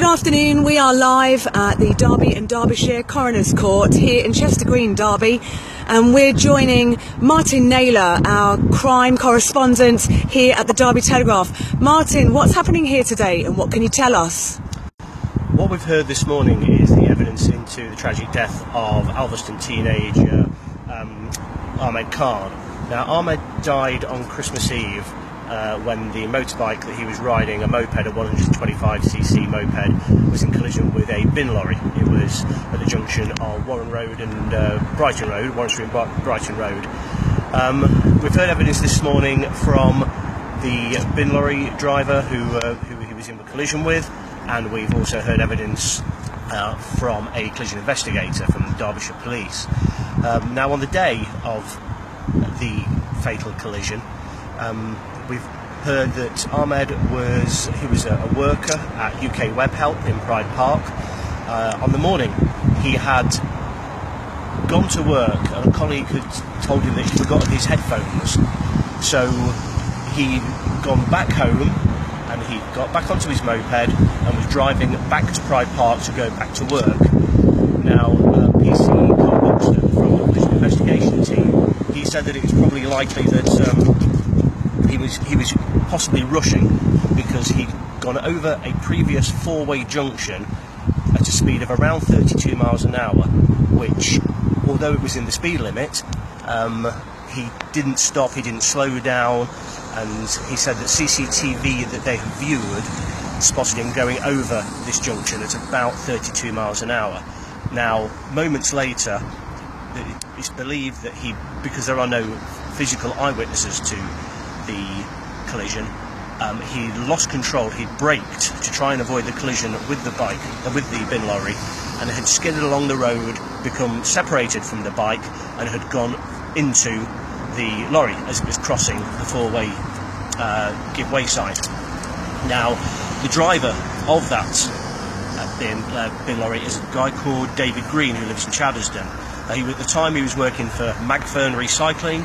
Good afternoon. We are live at the Derby and Derbyshire Coroners Court here in Chester Green, Derby, and we're joining Martin Naylor, our crime correspondent here at the Derby Telegraph. Martin, what's happening here today and what can you tell us? What we've heard this morning is the evidence into the tragic death of Alveston teenager Ahmed Khan. Now, Ahmed died on Christmas Eve when the motorbike that he was riding, a moped, a 125cc moped, was in collision with a bin lorry. It was at the junction of Warren Road and Brighton Road, Warren Street and Brighton Road. We've heard evidence this morning from the bin lorry driver who he was in the collision with, and we've also heard evidence from a collision investigator from the Derbyshire Police. Now, on the day of the fatal collision, we've heard that Ahmed was a worker at UK Web Help in Pride Park. On the morning, he had gone to work and a colleague had told him that he forgot his headphones. So he'd gone back home and he got back onto his moped and was driving back to Pride Park to go back to work. Now, PC from the collision investigation team, he said that it was probably likely that he was possibly rushing because he'd gone over a previous four-way junction at a speed of around 32 miles an hour, which, although it was in the speed limit, he didn't stop, he didn't slow down, and he said that CCTV that they had viewed spotted him going over this junction at about 32 miles an hour. Now, moments later, it's believed that because there are no physical eyewitnesses to the collision, he lost control. He braked to try and avoid the collision with the bike, with the bin lorry, and had skidded along the road, become separated from the bike, and had gone into the lorry as it was crossing the four-way give way sign. Now, the driver of that bin lorry is a guy called David Green, who lives in Chaddersden. At the time, he was working for Magfern Recycling.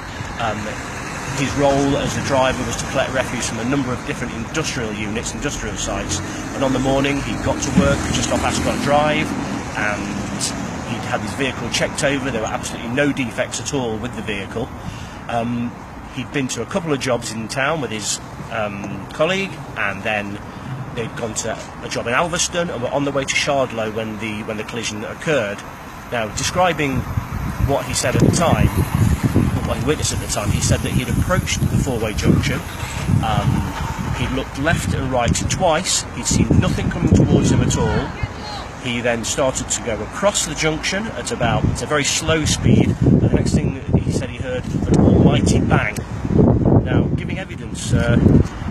His role as a driver was to collect refuse from a number of different industrial units, industrial sites, and on the morning he got to work just off Ascot Drive, and he'd had his vehicle checked over. There were absolutely no defects at all with the vehicle. He'd been to a couple of jobs in town with his colleague, and then they'd gone to a job in Alveston and were on the way to Shardlow when the collision occurred. Now, describing what he said at the time, what he witnessed at the time, he said that he'd approached the four-way junction, he'd looked left and right twice, he'd seen nothing coming towards him at all. He then started to go across the junction at a very slow speed, and the next thing he said he heard an almighty bang. Now, giving evidence,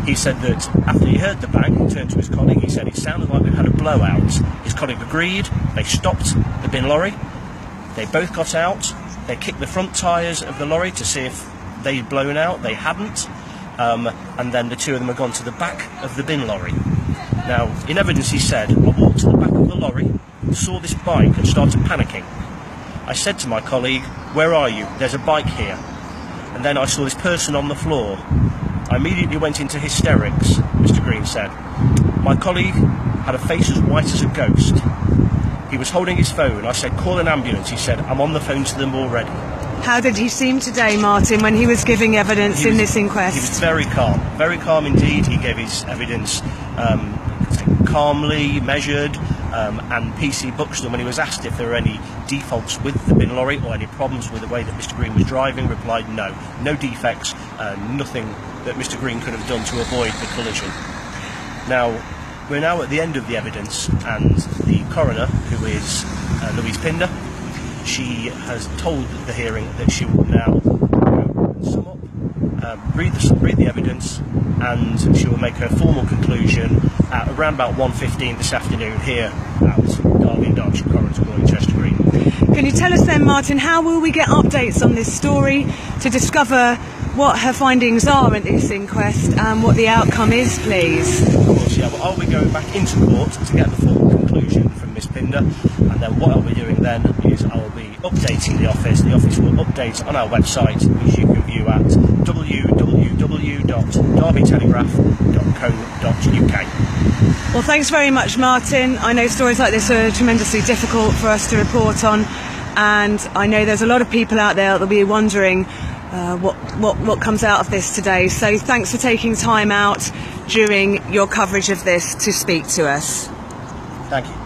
he said that after he heard the bang, he turned to his colleague, he said it sounded like we had a blowout. His colleague agreed. They stopped the bin lorry, they both got out, they kicked the front tyres of the lorry to see if they'd blown out. They hadn't, and then the two of them had gone to the back of the bin lorry. Now, in evidence, he said, I walked to the back of the lorry, saw this bike and started panicking. I said to my colleague, where are you? There's a bike here. And then I saw this person on the floor. I immediately went into hysterics, Mr. Green said. My colleague had a face as white as a ghost. He was holding his phone. I said, call an ambulance. He said, I'm on the phone to them already. How did he seem today, Martin, when he was giving evidence in this inquest? He was very calm indeed. He gave his evidence calmly, measured, and PC Buxton, when he was asked if there were any defaults with the bin lorry or any problems with the way that Mr. Green was driving, replied no defects, nothing that Mr. Green could have done to avoid the collision. Now, we're now at the end of the evidence, and the coroner, who is Louise Pinder, she has told the hearing that she will now sum up, read the evidence, and she will make her formal conclusion at around about 1:15 this afternoon here at Derby and Derbyshire Coroners Court in Chester Green. Can you tell us then, Martin, how will we get updates on this story to discover what her findings are at this inquest and what the outcome is, please? Of course, yeah. Well, I'll be going back into court to get the full conclusion from Miss Pinder, and then what I'll be doing then is I will be updating the office. The office will update on our website, which you can view at www.derbytelegraph.co.uk. Well, thanks very much, Martin. I know stories like this are tremendously difficult for us to report on, and I know there's a lot of people out there that'll be wondering what comes out of this today. So thanks for taking time out during your coverage of this to speak to us. Thank you.